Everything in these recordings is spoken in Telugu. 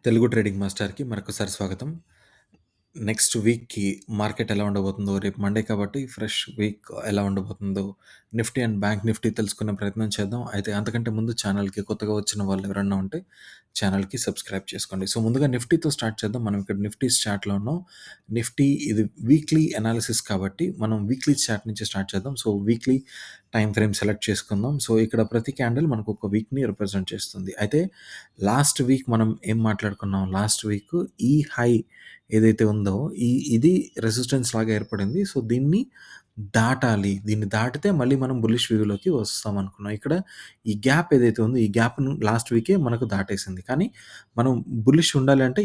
తెలుగు ట్రేడింగ్ మాస్టర్‌కి మరొకసారి స్వాగతం. నెక్స్ట్ వీక్‌కి మార్కెట్ ఎలా ఉండబోతుందో, రేపు మండే కాబట్టి ఫ్రెష్ వీక్ ఎలా ఉండబోతుందో, నిఫ్టీ అండ్ బ్యాంక్ నిఫ్టీ తెలుసుకునే ప్రయత్నం చేద్దాం. అయితే అంతకంటే ముందు ఛానల్‌కి కొత్తగా వచ్చిన వాళ్ళు ఎవరన్నా ఉంటే ఛానల్‌కి సబ్స్క్రైబ్ చేసుకోండి. సో, ముందుగా నిఫ్టీతో స్టార్ట్ చేద్దాం. మనం ఇక్కడ నిఫ్టీ చార్ట్‌లో ఉన్నాం. నిఫ్టీ ఇది వీక్లీ అనాలిసిస్ కాబట్టి మనం వీక్లీ చార్ట్ నుంచి స్టార్ట్ చేద్దాం. So, weekly time frame select చేసుకుందాం. సో, ఇక్కడ ప్రతి క్యాండిల్ మనకు ఒక వీక్‌ని రిప్రజెంట్ చేస్తుంది. అయితే లాస్ట్ వీక్ మనం ఏం మాట్లాడుకున్నాం? లాస్ట్ వీక్ ఈ హై ఏదైతే ఉందో ఇది రెసిస్టెన్స్ లాగా ఏర్పడింది. సో, దీన్ని దాటాలి. దీన్ని దాటితే మళ్ళీ మనం బుల్లిష్ వ్యూలోకి వస్తామనుకున్నాం. ఇక్కడ ఈ గ్యాప్ ఏదైతే ఉందో ఈ గ్యాప్‌ను లాస్ట్ వీకే మనకు దాటేసింది. కానీ మనం బుల్లిష్ ఉండాలి అంటే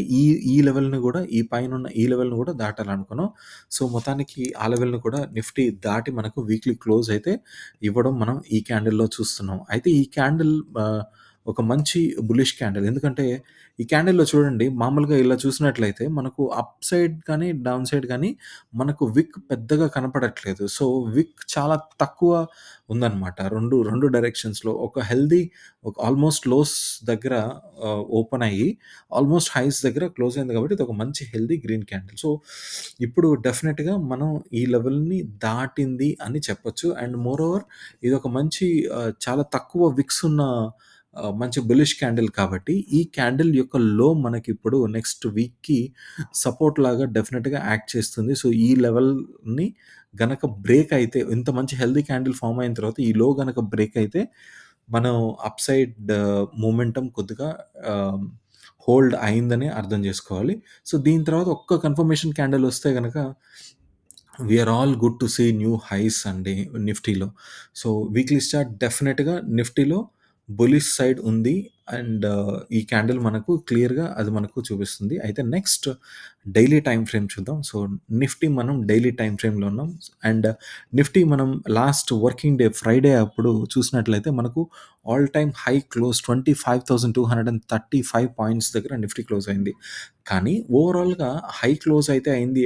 ఈ లెవెల్‌ని గూడా ఈ పైనున్న ఈ లెవెల్‌ని గూడా దాటాలనుకున్నాం. సో, మొత్తానికి ఆ లెవెల్‌ని కూడా నిఫ్టీ దాటి మనకు వీక్లీ క్లోజ్ అయితే ఇవ్వడం మనం ఈ క్యాండిల్‌లో చూస్తున్నాం. అయితే ఈ క్యాండిల్ ఒక మంచి బుల్లిష్ క్యాండిల్. ఎందుకంటే ఈ క్యాండిల్‌లో చూడండి మామూలుగా ఇలా చూసినట్లయితే మనకు అప్ సైడ్ కానీ, డౌన్ సైడ్ గానీ మనకు విక్ పెద్దగా కనపడట్లేదు. సో, విక్ చాలా తక్కువ ఉందనమాట. 2 డైరెక్షన్స్‌లో ఒక హెల్తీ ఒక ఆల్మోస్ట్ లోస్ దగ్గర ఓపెన్ అయ్యి ఆల్మోస్ట్ హైస్ దగ్గర క్లోజ్ అయింది కాబట్టి ఇదొక మంచి హెల్తీ గ్రీన్ క్యాండిల్. సో, ఇప్పుడు డెఫినిట్‌గా మనం ఈ లెవెల్‌ని దాటింది అని చెప్పొచ్చు. అండ్ మోర్ ఓవర్ ఇదొక మంచి చాలా తక్కువ విక్స్ ఉన్న మంచి బులిష్ క్యాండిల్ కాబట్టి, ఈ క్యాండిల్ యొక్క లో మనకిప్పుడు నెక్స్ట్ వీక్‌కి సపోర్ట్ లాగా డెఫినిట్‌గా యాక్ట్ చేస్తుంది. సో, ఈ లెవెల్‌ని గనక బ్రేక్ అయితే ఇంత మంచి హెల్తీ క్యాండిల్ ఫార్మ్ అయిన తర్వాత ఈ లో గనక బ్రేక్ అయితే మనం అప్ సైడ్ మొమెంటమ్ కొద్దిగా ఆహ్, హోల్డ్ అయిందని అర్థం జేసుకోవాలి. సో, దీని తర్వాత ఒక్క కన్ఫర్మేషన్ క్యాండిల్ వస్తే గనక we are all good to see new highs అండి నిఫ్టీలో. సో, వీక్లీ చార్ట్ డెఫినిట్‌గా నిఫ్టీలో బులిష్ సైడ్ ఉంది. అండ్ ఈ క్యాండిల్ మనకు క్లియర్‌గా అది మనకు చూపిస్తుంది. అయితే నెక్స్ట్ డైలీ టైమ్ ఫ్రేమ్ చూద్దాం. సో, నిఫ్టీ మనం డైలీ టైమ్ ఫ్రేమ్‌లో ఉన్నాం. అండ్ నిఫ్టీ మనం లాస్ట్ వర్కింగ్ డే ఫ్రైడే అప్పుడు చూసినట్లయితే మనకు all time high close 25,235 points దగ్గర నిఫ్టీ క్లోజ్ అయింది. కానీ ఓవరాల్‌గా హై క్లోజ్ అయితే అయింది.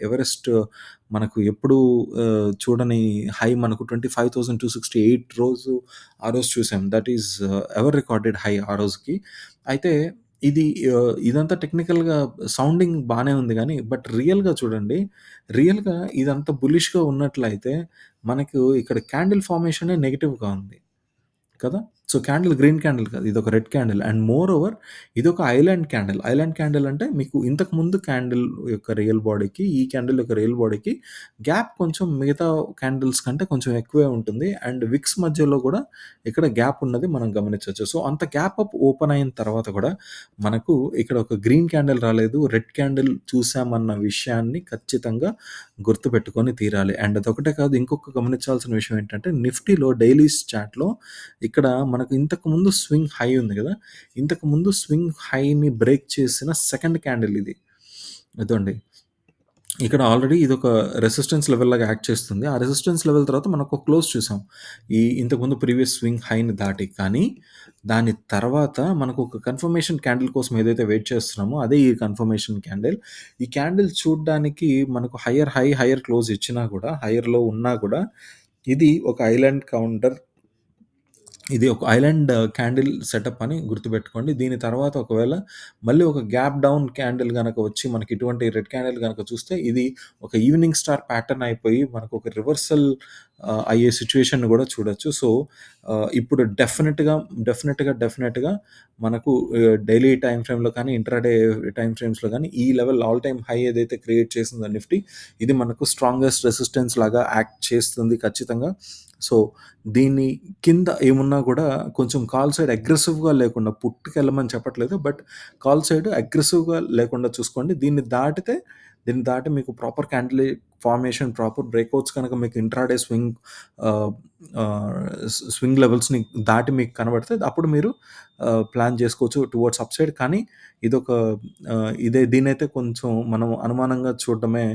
ఎవరెస్ట్ మనకు ఎప్పుడూ చూడని హై మనకు 25,268 ఆ రోజు చూసాం. That is ever recorded high ఆ రోజుకి. అయితే ఇది ఇదంతా టెక్నికల్‌గా సౌండింగ్ బానే ఉంది గానీ, బట్ రియల్‌గా చూడండి. రియల్‌గా ఇదంతా బులిష్‌గా ఉన్నట్లయితే మనకు ఇక్కడ క్యాండిల్ ఫార్మేషనే నెగెటివ్‌గా ఉంది. కదా! సో, క్యాండిల్ గ్రీన్ క్యాండిల్ కాదు. ఇదొక red candle. And more over ఇదొక ఐలాండ్ క్యాండిల్. ఐలాండ్ క్యాండిల్ అంటే మీకు ఇంతకు ముందు క్యాండిల్ యొక్క రియల్ బాడీకి, ఈ క్యాండిల్ యొక్క రియల్ బాడీకి గ్యాప్ కొంచెం మిగతా క్యాండిల్స్ కంటే కొంచెం ఎక్కువే ఉంటుంది. అండ్ విక్స్ మధ్యలో కూడా ఇక్కడ గ్యాప్ ఉన్నది మనం గమనించొచ్చు. సో, అంత గ్యాప్ అప్ ఓపెన్ అయిన తర్వాత కూడా మనకు ఇక్కడ ఒక గ్రీన్ క్యాండిల్ రాలేదు. రెడ్ క్యాండిల్ చూసామన్న విషయాన్ని ఖచ్చితంగా గుర్తుపెట్టుకొని తీరాలి. అండ్ అదొకటే కాదు ఇంకొక గమనించాల్సిన విషయం ఏంటంటే నిఫ్టీలో డైలీస్ చార్ట్‌లో ఇక్కడ మనకు ఇంతకుముందు స్వింగ్ హై ఉంది గదా! ఇంతకుముందు స్వింగ్ హైని బ్రేక్ చేసిన సెకండ్ క్యాండిల్ ఇది. ఇదండి. ఇక్కడ ఆల్రెడీ ఇదొక రెసిస్టెన్స్ లెవెల్ లాగా యాక్ట్ చేస్తుంది. ఆ రెసిస్టెన్స్ లెవెల్ తర్వాత మనం ఒక క్లోజ్ చూసాం. ఇంతకుముందు ప్రీవియస్ స్వింగ్ హైని దాటి. కానీ దాని తర్వాత మనకు ఒక కన్ఫర్మేషన్ క్యాండిల్ కోసం ఏదైతే వెయిట్ చేస్తున్నామో అదే ఈ కన్ఫర్మేషన్ క్యాండిల్. ఈ క్యాండిల్ చూడ్డానికి మనకు హైయర్ హై, హైయర్ క్లోజ్ ఇచ్చినా గూడా, హైయర్ లో ఉన్నా గూడా ఇది ఒక ఐలాండ్ కౌంటర్ ఇది ఒక ఐలాండ్ క్యాండిల్ సెటప్ అని గుర్తుపెట్టుకోండి. దీని తర్వాత ఒకవేళ మళ్ళీ ఒక గ్యాప్ డౌన్ క్యాండిల్ గనక వచ్చి మనకి ఇటువంటి రెడ్ క్యాండిల్ గనక చూస్తే ఇది ఒక ఈవినింగ్ స్టార్ ప్యాటర్న్ అయిపోయి మనకు ఒక రివర్సల్ అయ్యే సిట్యుయేషన్‌ని గూడా చూడొచ్చు. సో, ఇప్పుడు డెఫినిట్‌గా మనకు డైలీ టైమ్ ఫ్రేమ్‌లో కానీ, ఇంట్రాడే టైమ్ ఫ్రేమ్స్‌లో గానీ ఈ లెవెల్ ఆల్ టైమ్ హై ఏదైతే క్రియేట్ చేసిందో నిఫ్టీ ఇది మనకు స్ట్రాంగెస్ట్ రెసిస్టెన్స్ లాగా యాక్ట్ చేస్తుంది ఖచ్చితంగా. సో, దీని కింద ఏమున్నా గూడా కొంచెం కాల్ సైడ్ అగ్రెసివ్‌గా లేకుండా పుట్టుకెళ్ళమని చెప్పట్లేదు. బట్ కాల్ సైడ్ అగ్రెసివ్‌గా లేకుండా చూసుకోండి. దీన్ని దాటి మీకు ప్రాపర్ క్యాండిల్ ఫార్మేషన్, ప్రాపర్ బ్రేక్‌ఔట్స్ కనుక మీకు ఇంట్రాడే ఆహ్, ఆహ్, స్వింగ్ లెవెల్స్‌ని దాటి మీకు కనబడితే అప్పుడు మీరు ప్లాన్ చేసుకోవచ్చు టువర్డ్స్ అప్ సైడ్. కానీ ఇదొక దీన్నైతే కొంచెం మనం అనుమానంగా చూడడమే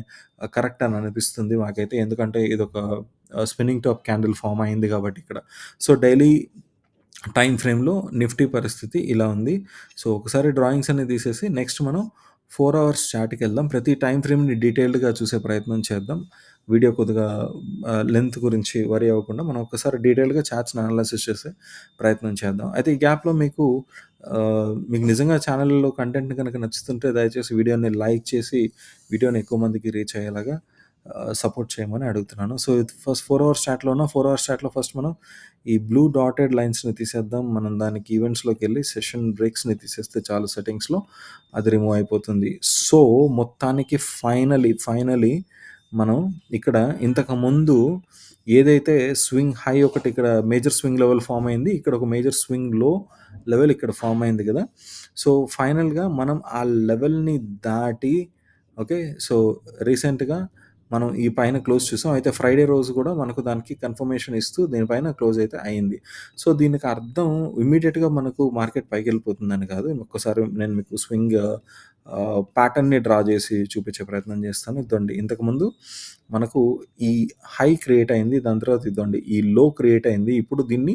కరెక్ట్ అని అనిపిస్తుంది మాకైతే. ఎందుకంటే ఇదొక స్పిన్నింగ్ టాప్ క్యాండిల్ ఫార్మ్ అయింది కాబట్టి ఇక్కడ. సో, డైలీ టైమ్ ఫ్రేమ్‌లో నిఫ్టీ పరిస్థితి ఇలా ఉంది. సో, ఒకసారి డ్రాయింగ్స్ అన్ని తీసేసి నెక్స్ట్ మనం 4 అవర్స్ చార్ట్‌కెళ్దాం. ప్రతి టైమ్ ఫ్రేమ్‌ని డీటెయిల్డ్‌గా చూసే ప్రయత్నం చేద్దాం. వీడియో కొద్దిగా లెంత్ గురించి వరీ అవ్వకుండా మనం ఒక్కసారి డీటెయిల్‌గా చార్ట్స్‌ని అనాలిసిస్ చేసే ప్రయత్నం చేద్దాం. అయితే ఈ గ్యాప్‌లో మీకు నిజంగా ఛానెల్‌లో కంటెంట్ గనక నచ్చుతుంటే దయచేసి వీడియోని లైక్ చేసి, వీడియోని ఎక్కువ మందికి రీచ్ అయ్యేలాగా సపోర్ట్ చేయమని అడుగుతున్నాను. సో, ఇది ఫస్ట్ 4 అవర్స్ చాట్‌లో ఉన్న 4 అవర్స్ చాట్‌లో ఫస్ట్ మనం ఈ బ్లూ డాటెడ్ లైన్స్‌ని తీసేద్దాం. మనం దానికి ఈవెంట్స్‌లోకెళ్ళి సెషన్ బ్రేక్స్‌ని తీసేస్తే చాలు సెట్టింగ్స్‌లో అది రిమూవ్ అయిపోతుంది. సో, మొత్తానికి ఫైనలీ మనం ఇక్కడ ఇంతకుముందు ఏదైతే స్వింగ్ హై ఒకటి ఇక్కడ మేజర్ స్వింగ్ లెవెల్ ఫార్మ్ అయింది. ఇక్కడ ఒక మేజర్ స్వింగ్ లో లెవెల్ ఇక్కడ ఫార్మ్ అయింది కదా! సో, ఫైనల్‌గా మనం ఆ లెవెల్‌ని దాటి ఓకే. సో, రీసెంట్‌గా మనం ఈ పైన క్లోజ్ చూసాం. అయితే ఫ్రైడే రోజు కూడా మనకు దానికి కన్ఫర్మేషన్ ఇస్తూ దీనిపైన క్లోజ్ అయితే అయింది. సో, దీనికి అర్థం ఇమ్మీడియేట్‌గా మనకు మార్కెట్ పైకెళ్ళిపోతుందని కాదు. ఒక్కసారి నేను మీకు స్వింగ్ ప్యాటర్న్‌ని డ్రా చేసి చూపించే ప్రయత్నం చేస్తాను. ఇదండి ఇంతకుముందు మనకు ఈ హై క్రియేట్ అయింది. దాని తర్వాత ఇదండి ఈ లో క్రియేట్ అయింది. ఇప్పుడు దీన్ని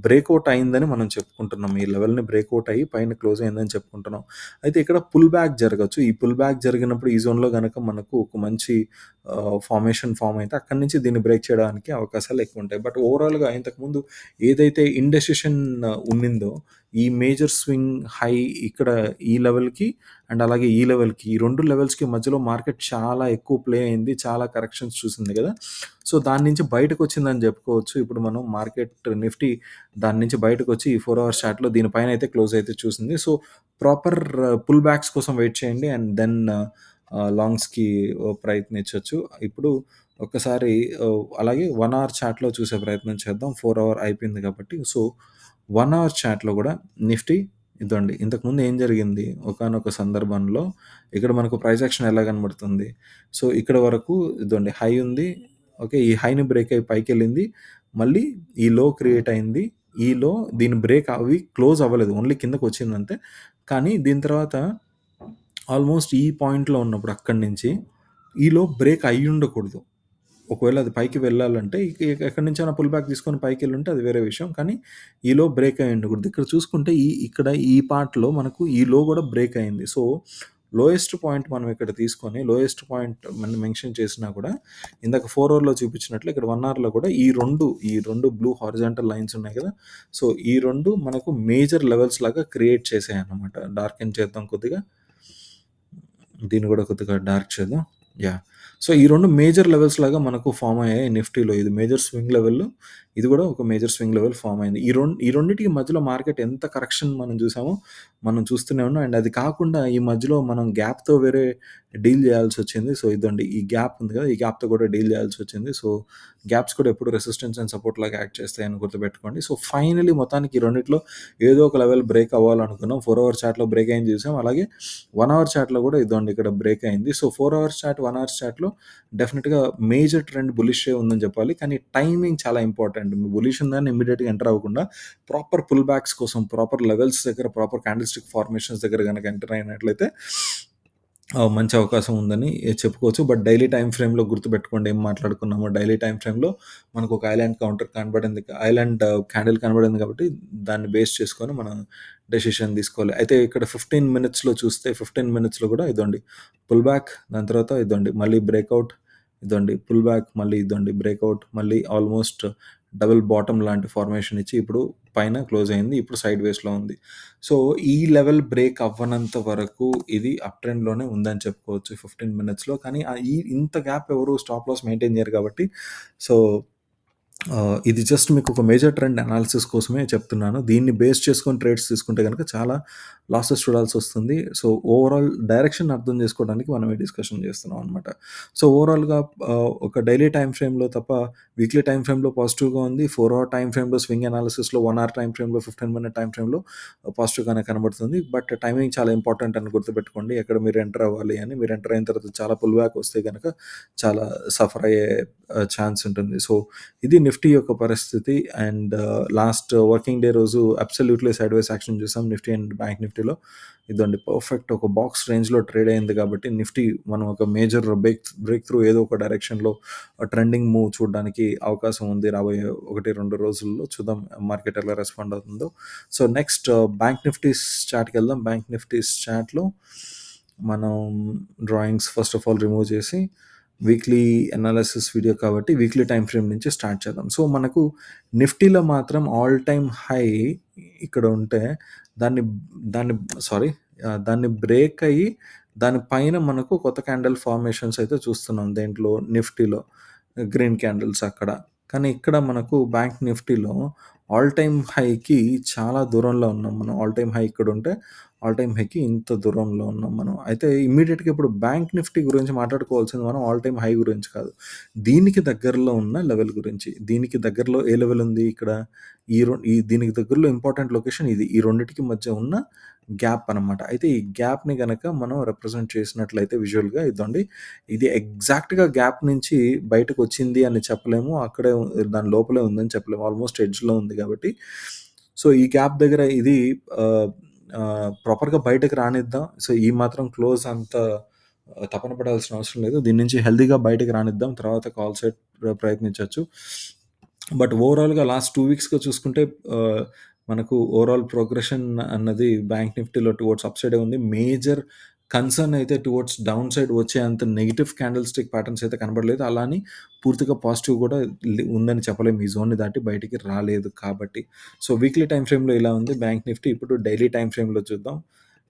బ్రేకౌట్ అయిందని మనం చెప్పుకుంటున్నాం. ఈ లెవెల్‌ని బ్రేకౌట్ అయ్యి పైన క్లోజ్ అయిందని చెప్పుకుంటున్నాం. అయితే ఇక్కడ పుల్ బ్యాక్ జరగొచ్చు. ఈ పుల్ బ్యాక్ జరిగినప్పుడు ఈ జోన్‌లో గనక మనకు ఒక మంచి ఫార్మేషన్ ఫార్మ్ అయితే అక్కడి నుంచి దీన్ని బ్రేక్ చేయడానికి అవకాశాలు ఎక్కువుంటాయి. బట్ ఓవరాల్‌గా ఇంతకుముందు ఏదైతే ఇండెసిషన్ ఉండిందో ఈ మేజర్ స్వింగ్ హై ఇక్కడ ఈ లెవెల్‌కి అండ్ అలాగే ఈ లెవెల్‌కి ఈ 2 లెవెల్స్‌కి మధ్యలో మార్కెట్ చాలా ఎక్కువ ప్లే అయింది. చాలా కరెక్షన్స్ చూసింది గదా! సో, దాని నుంచి బయటకొచ్చిందని జెప్పుకోవచ్చు. ఇప్పుడు మనం మార్కెట్ నిఫ్టీ దాని నుంచి బయటకొచ్చి ఈ 4 అవర్స్ చార్ట్‌లో దీనిపైన అయితే క్లోజ్ అయితే చూసింది. సో, ప్రాపర్ పుల్ బ్యాక్స్ కోసం వెయిట్ చేయండి. అండ్ దెన్ లాంగ్స్‌కి ప్రయత్నించొచ్చు. ఇప్పుడు ఒక్కసారి అలాగే 1 అవర్ చార్ట్‌లో చూసే ప్రయత్నం చేద్దాం. 4 అవర్ అయిపోయింది కాబట్టి. సో, 1 అవర్ చార్ట్‌లో గూడా నిఫ్టీ ఇదండి. ఇంతకుముందు ఏం జరిగింది? ఒకానొక సందర్భంలో ఇక్కడ మనకు ప్రైస్ యాక్షన్ ఎలా కనబడుతుంది? సో, ఇక్కడ వరకు ఇదండి హై ఉంది. ఓకే. ఈ హైని బ్రేక్ అయ్యి పైకెళ్ళింది. మళ్ళీ ఈ లో క్రియేట్ అయింది. ఈ లో దీన్ని బ్రేక్ అవి క్లోజ్ అవ్వలేదు. ఓన్లీ కిందకొచ్చిందంతే. కానీ దీని తర్వాత ఆల్మోస్ట్ ఈ పాయింట్‌లో ఉన్నప్పుడు అక్కడి నుంచి ఈ లో బ్రేక్ అయ్యుండకూడదు. ఒకవేళ అది పైకి వెళ్ళాలంటే ఎక్కడి నుంచైనా పుల్ బ్యాక్ తీసుకొని పైకెళ్ళుంటే అది వేరే విషయం. కానీ ఈ లో బ్రేక్ అయ్యి ఉండకూడదు. ఇక్కడ చూసుకుంటే ఇక్కడ ఈ పార్ట్‌లో మనకు ఈ లో గూడా బ్రేక్ అయింది. సో, లోయెస్ట్ పాయింట్ మనం ఇక్కడ తీసుకొని లోయెస్ట్ పాయింట్ మనం మెన్షన్ చేసినా కూడా ఇందాక 4 అవర్‌లో చూపించినట్లు ఇక్కడ 1 అవర్‌లో కూడా ఈ రెండు బ్లూ హారిజాంటల్ లైన్స్ ఉన్నాయి కదా! సో, ఈ 2 మనకు మేజర్ లెవెల్స్ లాగా క్రియేట్ చేసాయన్నమాట. డార్కెన్ చేద్దాం కొద్దిగా. దీన్ని గూడా కొద్దిగా డార్క్ చేద్దాం. యాహ్! సో, ఈ 2 మేజర్ లెవెల్స్ లాగా మనకు ఫార్మ్ అయ్యాయి నిఫ్టీలో. ఇది మేజర్ స్వింగ్ లెవెల్. ఇది గూడా ఒక మేజర్ స్వింగ్ లెవెల్ ఫార్మ్ అయింది. ఈ రెండిటికి మధ్యలో మార్కెట్ ఎంత కరెక్షన్ మనం చూసామో, మనం చూస్తూనే ఉన్నాం. అండ్ అది కాకుండా ఈ మధ్యలో మనం గ్యాప్‌తో వేరే డీల్ చేయాల్సొచ్చింది. సో, ఇదండి ఈ గ్యాప్ ఉంది కదా! ఈ గ్యాప్‌తో కూడా డీల్ చేయాల్సొచ్చింది. సో, గ్యాప్స్ కూడా ఎప్పుడు రెసిస్టెన్స్ అండ్ సపోర్ట్ లాగా యాక్ట్ చేస్తాయని గుర్తుపెట్టుకోండి. సో, ఫైనల్లీ మొత్తానికి ఈ రెండిట్లో ఏదో ఒక లెవెల్ బ్రేక్ అవ్వాలనుకున్నాం. 4 అవర్ చార్ట్‌లో బ్రేక్ అయింది చూసాం. అలాగే 1 అవర్ చార్ట్‌లో కూడా ఇదిగోండి ఇక్కడ బ్రేక్ అయింది. సో, 4 అవర్స్ చార్ట్, 1 అవర్స్ చార్ట్‌లో డెఫినిట్‌గా మేజర్ ట్రెండ్ బులిషే ఉందని చెప్పాలి. కానీ టైమింగ్ చాలా ఇంపార్టెంట్. బులిష్ ఉందని ఇమ్మీడియేట్‌గా ఎంటర్ అవ్వకుండా ప్రాపర్ పుల్ బ్యాక్స్ కోసం, ప్రాపర్ లెవెల్స్ దగ్గర, ప్రాపర్ క్యాండిల్‌స్టిక్ ఫార్మేషన్స్ దగ్గర గనక ఎంటర్ అయినట్లయితే మంచి అవకాశం ఉందని చెప్పుకోవచ్చు. బట్ డైలీ టైమ్ ఫ్రేమ్‌లో గుర్తుపెట్టుకోండి ఏం మాట్లాడుకున్నామో. డైలీ టైమ్ ఫ్రేమ్‌లో మనకు ఒక ఐలాండ్ కౌంటర్ కనబడింది. ఐలాండ్ క్యాండిల్ కనబడింది కాబట్టి దాన్ని బేస్ చేసుకొని మనం డెసిషన్ తీసుకోవాలి. అయితే ఇక్కడ 15 మినిట్స్‌లో చూస్తే 15 మినిట్స్‌లో కూడా ఇదండి పుల్ బ్యాక్ దాని తర్వాత ఇదండి మళ్ళీ బ్రేకౌట్ ఇదండి పుల్ బ్యాక్ మళ్ళీ ఇదండి బ్రేకౌట్ మళ్ళీ ఆల్మోస్ట్ డబుల్ బాటమ్ లాంటి ఫార్మేషన్ ఇచ్చి ఇప్పుడు పైన క్లోజ్ అయింది. ఇప్పుడు సైడ్ వేస్‌లో ఉంది. సో, ఈ లెవెల్ బ్రేక్ అవ్వనంత వరకు ఇది అప్ ట్రెండ్‌లోనే ఉందని చెప్పుకోవచ్చు 15 మినిట్స్‌లో. కానీ ఇంత గ్యాప్ ఎవరు స్టాప్ లాస్ మెయింటైన్ చేయరు కాబట్టి సో ఇది జస్ట్ మీకు ఒక మేజర్ ట్రెండ్ అనాలిసిస్ కోసమే చెప్తున్నాను. దీన్ని బేస్ చేసుకొని ట్రేడ్స్ తీసుకుంటే గనక చాలా లాసెస్ చూడాల్సొస్తుంది. సో, ఓవరాల్ డైరెక్షన్ అర్థం చేసుకోవడానికి మనం ఈ డిస్కషన్ చేస్తున్నాం అనమాట. సో, ఓవరాల్‌గా ఒక డైలీ టైమ్ ఫ్రేమ్‌లో తప్ప వీక్లీ టైమ్ ఫ్రేమ్‌లో పాజిటివ్‌గా ఉంది. 4 అవర్ టైమ్ ఫ్రేమ్‌లో స్వింగ్ అనాలిసిస్‌లో 1 అవర్ టైమ్ ఫ్రేమ్‌లో 15 మినిట్ టైమ్ ఫ్రేమ్‌లో పాజిటివ్‌గానే కనబడుతుంది. బట్ టైమింగ్ చాలా ఇంపార్టెంట్ అని గుర్తుపెట్టుకోండి. ఎక్కడ మీరు ఎంటర్ అవ్వాలి అని. మీరు ఎంటర్ అయిన తర్వాత చాలా పుల్ బ్యాక్ వస్తే గనక చాలా సఫర్ అయ్యే ఛాన్స్ ఉంటుంది. సో, ఇది నిఫ్టీ యొక్క పరిస్థితి. అండ్ లాస్ట్ వర్కింగ్ డే రోజు అబ్సల్యూట్‌లీ సైడ్‌వేస్ యాక్షన్ చూసాం నిఫ్టీ అండ్ బ్యాంక్ నిఫ్టీలో. ఇదండి పర్ఫెక్ట్ ఒక బాక్స్ రేంజ్‌లో ట్రేడ్ అయింది కాబట్టి నిఫ్టీ మనం ఒక మేజర్ బ్రేక్ త్రూ ఏదో ఒక డైరెక్షన్‌లో ట్రెండింగ్ మూవ్ చూడడానికి అవకాశం ఉంది రాబోయే 1, 2 రోజుల్లో. చూద్దాం మార్కెట్ ఎలా రెస్పాండ్ అవుతుందో. సో, నెక్స్ట్ బ్యాంక్ నిఫ్టీస్ చార్ట్‌కెళ్దాం. బ్యాంక్ నిఫ్టీస్ చార్ట్‌లో మనం drawings first of all remove చేసి వీక్లీ అనాలిసిస్ వీడియో కాబట్టి వీక్లీ టైమ్ ఫ్రేమ్ నుంచి స్టార్ట్ చేద్దాం. సో, మనకు నిఫ్టీలో మాత్రం ఆల్ టైమ్ హై ఇక్కడ ఉంటే దాన్ని దాన్ని సారీ దాన్ని బ్రేక్ అయ్యి దాని పైన మనకు కొత్త క్యాండిల్ ఫార్మేషన్స్ అయితే చూస్తున్నాం దేంట్లో నిఫ్టీలో. గ్రీన్ క్యాండిల్స్ అక్కడ. కానీ ఇక్కడ మనకు బ్యాంక్ నిఫ్టీలో ఆల్ టైమ్ హైకి చాలా దూరంలో ఉన్నాం మనం. ఆల్ టైమ్ హై ఇక్కడుంటే ఆల్ టైమ్ హైకి ఇంత దూరంలో ఉన్నాం మనం. అయితే ఇమ్మీడియేట్‌గా ఇప్పుడు బ్యాంక్ నిఫ్టీ గురించి మాట్లాడుకోవాల్సింది మనం ఆల్ టైమ్ హై గురించి కాదు. దీనికి దగ్గరలో ఉన్న లెవెల్ గురించి. దీనికి దగ్గరలో ఏ లెవెల్ ఉంది ఇక్కడ? దీనికి దగ్గరలో ఇంపార్టెంట్ లొకేషన్ ఇది. ఈ రెండిటికి మధ్య ఉన్న గ్యాప్ అనమాట. అయితే ఈ గ్యాప్‌ని గనక మనం రిప్రజెంట్ చేసినట్లయితే విజువల్‌గా ఇదండి. ఇది ఎగ్జాక్ట్‌గా గ్యాప్ నుంచి బయటకొచ్చింది అని చెప్పలేము. అక్కడే దాని లోపలే ఉందని చెప్పలేము. ఆల్మోస్ట్ ఎడ్జ్‌లో ఉంది కాబట్టి. సో, ఈ గ్యాప్ దగ్గర ఇది ఆహ్, ప్రాపర్‌గా బయటకి రానిద్దాం. సో, ఈ మాత్రం క్లోజ్ అంత తపన పడాల్సిన అవసరం లేదు. దీని నుంచి హెల్తీగా బయటకి రానిద్దాం. తర్వాత కాల్ సైడ్ ప్రయత్నించొచ్చు. బట్ ఓవరాల్‌గా లాస్ట్ 2 వీక్స్‌గా చూసుకుంటే మనకు ఓవరాల్ ప్రోగ్రెషన్ అన్నది బ్యాంక్ నిఫ్టీలో టువర్డ్స్ అప్ సైడే ఉంది. మేజర్ కన్సర్న్ అయితే టువర్డ్స్ డౌన్ సైడ్ వచ్చేంత నెగెటివ్ క్యాండిల్ స్టిక్ ప్యాటర్న్స్ అయితే కనబడలేదు. అలా అని పూర్తిగా పాజిటివ్ కూడా ఉందని చెప్పలేము. ఈ జోన్‌ని దాటి బయటికి రాలేదు కాబట్టి. సో, వీక్లీ టైమ్ ఫ్రేమ్‌లో ఇలా ఉంది బ్యాంక్ నిఫ్టీ. ఇప్పుడు డైలీ టైమ్ ఫ్రేమ్‌లో చూద్దాం.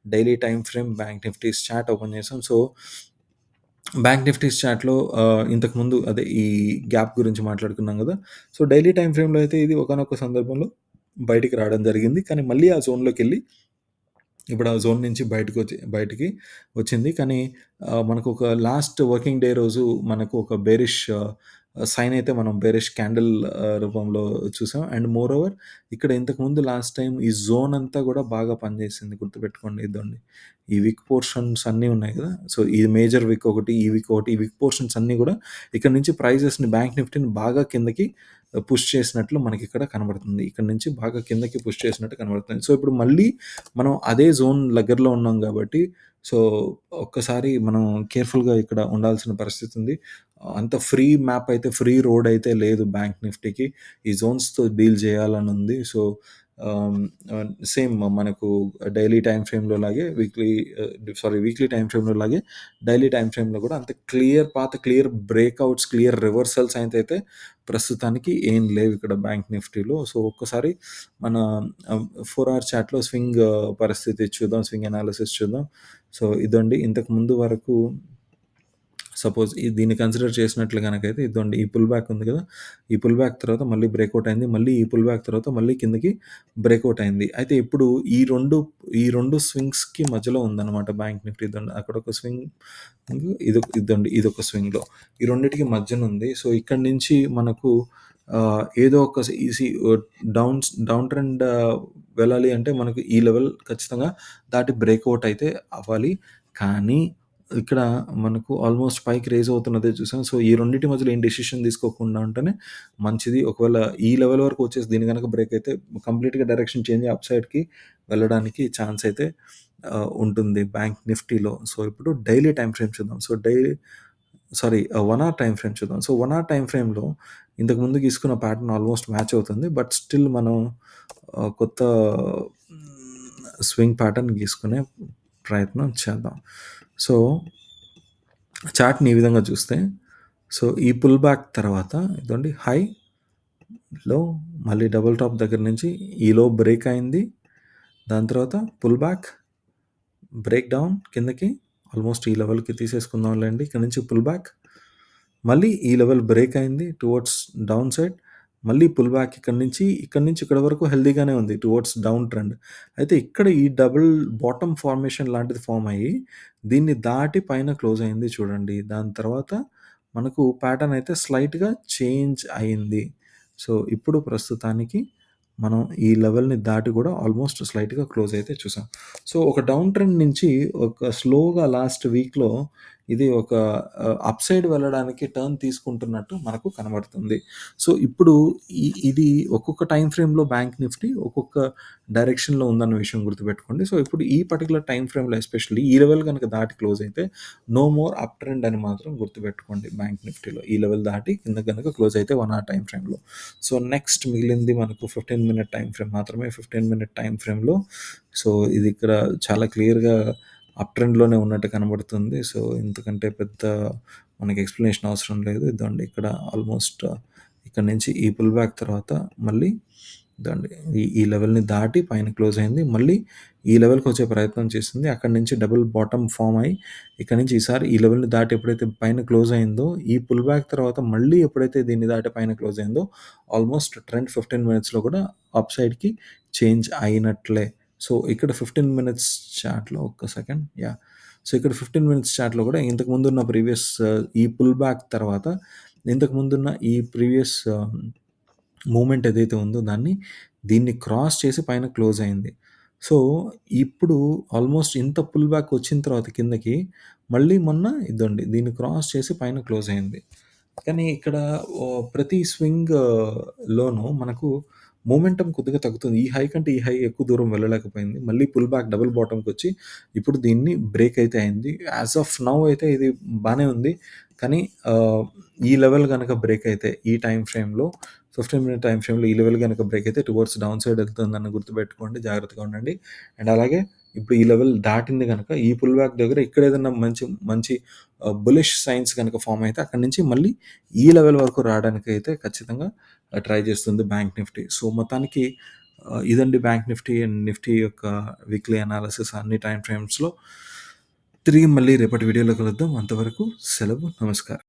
Daily time frame bank Nifty chart open చేసాం. సో, బ్యాంక్ నిఫ్టీస్ చార్ట్‌లో ఇంతకుముందు అదే ఈ గ్యాప్ గురించి మాట్లాడుకున్నాం గదా! సో, డైలీ టైమ్ ఫ్రేమ్‌లో అయితే ఇది ఒకానొక సందర్భంలో బయటికి రావడం జరిగింది. కానీ మళ్ళీ ఆ జోన్‌లోకెళ్ళి ఇప్పుడు ఆ జోన్ నుంచి బయటికి వచ్చింది. కానీ మనకొక లాస్ట్ వర్కింగ్ డే రోజు మనకు ఒక బేరిష్ సైన్ అయితే మనం బేరిష్ క్యాండిల్ రూపంలో చూసాం. అండ్ మోరోవర్ ఇక్కడ ఇంతకుముందు లాస్ట్ టైమ్ ఈ జోన్ అంతా గూడా బాగా పనిచేసింది. గుర్తుపెట్టుకోండి ఇదండి. ఈ విక్ పోర్షన్స్ అన్నీ ఉన్నాయి గదా! సో, ఇది మేజర్ విక్ ఒకటి, ఈ విక్ ఒకటి, ఈ విక్ పోర్షన్స్ అన్నీ గూడా ఇక్కడ నుంచి ప్రైజెస్‌ని బ్యాంక్ నిఫ్టీని బాగా కిందకి పుష్ చేసినట్లు మనకిక్కడ కనబడుతుంది. ఇక్కడ నుంచి బాగా కిందకి పుష్ చేసినట్టు కనబడుతుంది. సో, ఇప్పుడు మళ్ళీ మనం అదే జోన్ దగ్గరలో ఉన్నాం గాబట్టి, సో, ఒక్కసారి మనం కేర్‌ఫుల్‌గా ఇక్కడ ఉండాల్సిన పరిస్థితి ఉంది. అంత ఫ్రీ మ్యాప్ అయితే, ఫ్రీ రోడ్ అయితే లేదు బ్యాంక్ నిఫ్టీకి. ఈ జోన్స్‌తో డీల్ చేయాలనుంది. సో, ఆహ్, సేమ్ మనకు డైలీ టైమ్ ఫ్రేమ్‌లో లాగే వీక్లీ టైమ్ ఫ్రేమ్‌లో లాగే డైలీ టైమ్ ఫ్రేమ్‌లో కూడా అంత క్లియర్ బ్రేక్‌ఔట్స్, క్లియర్ రివర్సల్స్ అయితే ప్రస్తుతానికి ఏం లేవు ఇక్కడ బ్యాంక్ నిఫ్టీలో. సో, ఒక్కసారి మన 4 అవర్ చార్ట్‌లో స్వింగ్ పరిస్థితి చూద్దాం. స్వింగ్ అనాలిసిస్ చూద్దాం. సో, ఇదండి ఇంతకు ముందు వరకు సపోజ్ దీన్ని కన్సిడర్ చేసినట్లు గనకైతే ఇదండి ఈ పుల్ బ్యాక్ ఉంది కదా! ఈ పుల్ బ్యాక్ తర్వాత మళ్ళీ బ్రేకౌట్ అయింది. మళ్ళీ ఈ పుల్ బ్యాక్ తర్వాత మళ్ళీ కిందకి బ్రేకౌట్ అయింది. అయితే ఇప్పుడు ఈ రెండు స్వింగ్స్‌కి మధ్యలో ఉందన్నమాట బ్యాంక్ నిఫ్టీ. ఇదండి అక్కడొక స్వింగ్, ఇదొక స్వింగ్‌లో. ఈ రెండిటికి మధ్యనుంది. సో, ఇక్కడి నుంచి మనకు ఏదో ఒక డౌన్ ట్రెండ్ వెళ్ళాలి అంటే మనకు ఈ లెవెల్ ఖచ్చితంగా దాటి బ్రేకౌట్ అయితే అవ్వాలి. కానీ ఇక్కడ మనకు ఆల్మోస్ట్ పైకి రైజ్ అవుతున్నదే చూసాం. సో, ఈ రెండిటి మధ్యలో ఏం డెసిషన్ తీసుకోకుండా ఉంటేనే మంచిది. ఒకవేళ ఈ లెవెల్ వరకు వచ్చేసి దీన్ని గనక బ్రేక్ అయితే కంప్లీట్‌గా డైరెక్షన్ చేంజ్ అయ్యి అప్ సైడ్‌కి వెళ్ళడానికి ఛాన్స్ అయితే ఉంటుంది బ్యాంక్ నిఫ్టీలో. సో, ఇప్పుడు డైలీ టైమ్ ఫ్రేమ్ చూద్దాం. సో, 1 అవర్ టైమ్ ఫ్రేమ్ చూద్దాం. సో, 1 అవర్ టైమ్ ఫ్రేమ్‌లో ఇంతకుముందు గీసుకున్న ప్యాటర్న్ ఆల్మోస్ట్ మ్యాచ్ అవుతుంది. బట్ స్టిల్ మనం కొత్త స్వింగ్ ప్యాటర్న్ గీసుకునే ప్రయత్నం చేద్దాం. సో, చార్ట్‌ని ఈ విధంగా చూస్తే, సో, ఈ పుల్ బ్యాక్ తర్వాత ఇదండి హై, లో, మళ్ళీ డబుల్ టాప్ దగ్గర నుంచి ఈ లో బ్రేక్ అయింది. దాని తర్వాత పుల్ బ్యాక్, బ్రేక్ డౌన్ కిందకి ఆల్మోస్ట్ ఈ లెవెల్‌కి తీసేసుకుందాంలెండి. ఇక్కడ నుంచి పుల్ బ్యాక్, మళ్ళీ ఈ లెవెల్ బ్రేక్ అయింది టువర్డ్స్ డౌన్ సైడ్. మళ్ళీ పుల్ బ్యాక్ ఇక్కడి నుంచి ఇక్కడి వరకు హెల్తీగానే ఉంది టువర్డ్స్ డౌన్ ట్రెండ్. అయితే ఇక్కడ ఈ డబుల్ బాటమ్ ఫార్మేషన్ లాంటిది ఫార్మ్ అయ్యి, దీన్ని దాటి పైన క్లోజ్ అయింది చూడండి. దాని తర్వాత మనకు ప్యాటర్న్ అయితే స్లైట్‌గా చేంజ్ అయింది. సో, ఇప్పుడు ప్రస్తుతానికి మనం ఈ లెవెల్‌ని దాటి కూడా ఆల్మోస్ట్ స్లైట్‌గా క్లోజ్ అయితే చూసాం. సో, ఒక డౌన్ ట్రెండ్ నుంచి ఒక స్లోగా లాస్ట్ వీక్‌లో ఇది ఒక అప్ సైడ్ వెళ్ళడానికి టర్న్ తీసుకుంటున్నట్టు మనకు కనబడుతుంది. సో, ఇప్పుడు ఇది ఒక్కొక్క టైమ్ ఫ్రేమ్‌లో బ్యాంక్ నిఫ్టీ ఒక్కొక్క డైరెక్షన్‌లో ఉందన్న విషయం గుర్తుపెట్టుకోండి. సో, ఇప్పుడు ఈ పర్టిక్యులర్ టైమ్ ఫ్రేమ్‌లో ఎస్పెషల్లీ ఈ లెవెల్ గనక దాటి క్లోజ్ అయితే నో మోర్ అప్ ట్రెండ్ అని మాత్రం గుర్తుపెట్టుకోండి బ్యాంక్ నిఫ్టీలో. ఈ లెవెల్ దాటి కింద గనక క్లోజ్ అయితే 1 అవర్ టైమ్ ఫ్రేమ్‌లో. సో, నెక్స్ట్ మిగిలింది మనకు 15 మినిట్ టైమ్ ఫ్రేమ్ మాత్రమే. 15 మినిట్ టైమ్ ఫ్రేమ్‌లో సో, ఇది ఇక్కడ చాలా క్లియర్‌గా అప్ ట్రెండ్‌లోనే ఉన్నట్టు కనబడుతుంది. సో, ఇంతకంటే పెద్ద మనకి ఎక్స్‌ప్లనేషన్ అవసరం లేదు. ఇదండి ఇక్కడ ఆల్‌మోస్ట్ ఇక్కడ నుంచి ఈ పుల్ బ్యాక్ తర్వాత మళ్ళీ ఇదండి ఈ లెవెల్‌ని దాటి పైన క్లోజ్ అయింది. మళ్ళీ ఈ లెవెల్‌కొచ్చే ప్రయత్నం చేసింది. అక్కడి నుంచి డబుల్ బాటమ్ ఫార్మ్ అయ్యి, ఇక్కడి నుంచి ఈసారి ఈ లెవెల్‌ని దాటి ఎప్పుడైతే పైన క్లోజ్ అయిందో, ఈ పుల్ బ్యాక్ తర్వాత మళ్ళీ ఎప్పుడైతే దీన్ని దాటి పైన క్లోజ్ అయిందో, ఆల్‌మోస్ట్ ట్రెండ్ 15 మినిట్స్‌లో కూడా అప్ సైడ్‌కి చేంజ్ అయినట్లే. సో, ఇక్కడ 15 మినిట్స్ చార్ట్‌లో ఒక్క సెకండ్. యాహ్! సో, ఇక్కడ 15 మినిట్స్ చార్ట్‌లో కూడా ఇంతకు ముందున్న ప్రీవియస్ ఈ పుల్ బ్యాక్ తర్వాత ఇంతకు ముందున్న ఈ ప్రీవియస్ మూవ్‌మెంట్ ఏదైతే ఉందో దీన్ని క్రాస్ చేసి పైన క్లోజ్ అయింది. సో, ఇప్పుడు ఆల్‌మోస్ట్ ఇంత పుల్ బ్యాక్ వచ్చిన తర్వాత కిందకి మళ్ళీ మొన్న ఇదండి దీన్ని క్రాస్ చేసి పైన క్లోజ్ అయింది. కానీ ఇక్కడ ప్రతి స్వింగ్ లోనూ మనకు మొమెంటమ్ కొద్దిగా తగ్గుతుంది. ఈ హై కంటే ఈ హై ఎక్కువ దూరం వెళ్ళలేకపోయింది. మళ్ళీ పుల్ బ్యాక్ డబుల్ బాటమ్‌కొచ్చి ఇప్పుడు దీన్ని బ్రేక్ అయితే అయింది. యాస్ ఆఫ్ నౌ అయితే ఇది బానే ఉంది. కానీ ఆహ్, ఈ లెవెల్ గనక బ్రేక్ అయితే ఈ టైమ్ ఫ్రేమ్‌లో 15 మినిట్ టైమ్ ఫ్రేమ్‌లో ఈ లెవెల్ గనక బ్రేక్ అయితే టువర్డ్స్ డౌన్ సైడ్ ఎళ్తుందని గుర్తుపెట్టుకోండి. జాగ్రత్తగా ఉండండి. అండ్ అలాగే ఇప్పుడు ఈ లెవెల్ దాటింది గనక ఈ పుల్ బ్యాక్ దగ్గర ఇక్కడ ఏదన్నా మంచి మంచి బులిష్ సైన్స్ గనక ఫార్మ్ అయితే అక్కడి నుంచి మళ్ళీ ఈ లెవెల్ వరకు రావడానికైతే ఖచ్చితంగా ట్రై చేస్తుంది బ్యాంక్ నిఫ్టీ. సో, మొత్తానికి ఇదండి బ్యాంక్ నిఫ్టీ అండ్ నిఫ్టీ యొక్క వీక్లీ అనాలిసిస్ అన్ని టైమ్ ఫ్రేమ్స్‌లో. తిరిగి మళ్ళీ రేపటి వీడియోలో కలుద్దాం. అంతవరకు సెలవు. నమస్కారం.